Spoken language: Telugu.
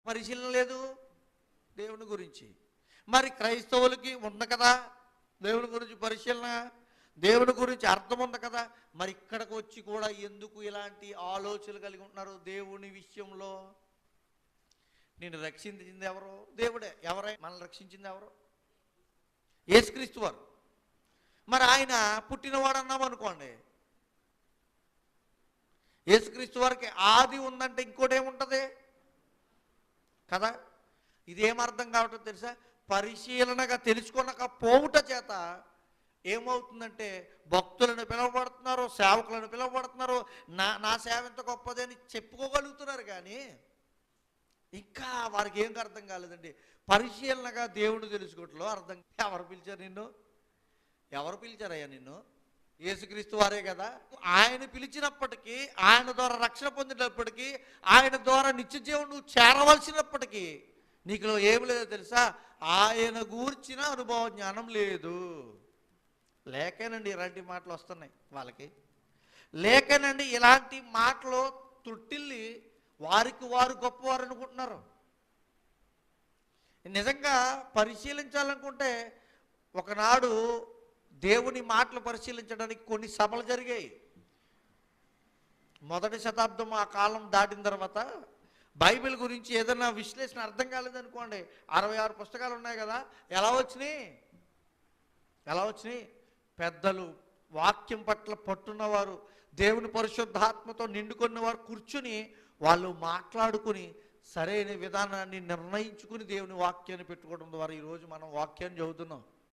పరిశీలన లేదు దేవుని గురించి. మరి క్రైస్తవులకి ఉంది కదా దేవుని గురించి పరిశీలన, దేవుని గురించి అర్థం ఉంది కదా, మరి ఇక్కడికి వచ్చి కూడా ఎందుకు ఇలాంటి ఆలోచనలు కలిగి ఉంటున్నారు? దేవుని విషయంలో నేను రక్షించింది ఎవరు? దేవుడే. ఎవరై మనల్ని రక్షించింది ఎవరు? యేసుక్రీస్తు వారు. మరి ఆయన పుట్టినవాడు అన్నాం అనుకోండి, యేసుక్రీస్తు వారికి ఆది ఉందంటే ఇంకోటి ఏముంటుంది కదా? ఇదేమర్థం కావటం తెలుసా? పరిశీలనగా తెలుసుకొనక పోవుట చేత ఏమవుతుందంటే భక్తులను పిలువబడుతున్నారు, సేవకులను పిలువబడుతున్నారు, నా సేవ ఎంత గొప్పది అని చెప్పుకోగలుగుతున్నారు. కానీ ఇంకా వారికి ఏం అర్థం కాలేదండి. పరిశీలనగా దేవుడు తెలుసుకోవట్లో అర్థం. ఎవరు పిలిచారు నిన్ను? ఎవరు పిలిచారయ్యా నిన్ను? యేసుక్రీస్తు వారే కదా. ఆయన పిలిచినప్పటికీ, ఆయన ద్వారా రక్షణ పొందినప్పటికీ, ఆయన ద్వారా నిత్య జీవం నువ్వు చేరవలసినప్పటికీ నీకు ఏమి లేదో తెలుసా? ఆయన గూర్చిన అనుభవ జ్ఞానం లేదు. లేకేనండి ఇలాంటి మాటలు వస్తున్నాయి వాళ్ళకి. లేకేనండి ఇలాంటి మాటలు తొట్టిల్లి వారికి వారు గొప్పవారు అనుకుంటున్నారు. నిజంగా పరిశీలించాలనుకుంటే ఒకనాడు దేవుని మాటలు పరిశీలించడానికి కొన్ని సభలు జరిగాయి. మొదటి శతాబ్దం ఆ కాలం దాటిన తర్వాత బైబిల్ గురించి ఏదైనా విశ్లేషణ అర్థం కాలేదనుకోండి, 66 పుస్తకాలు ఉన్నాయి కదా, ఎలా వచ్చినాయి? పెద్దలు, వాక్యం పట్ల పట్టున్నవారు, దేవుని పరిశుద్ధాత్మతో నిండుకున్నవారు కూర్చుని వాళ్ళు మాట్లాడుకుని సరైన విధానాన్ని నిర్ణయించుకుని దేవుని వాక్యాన్ని పెట్టుకోవడం ద్వారా ఈరోజు మనం వాక్యాన్ని చదువుతున్నాం.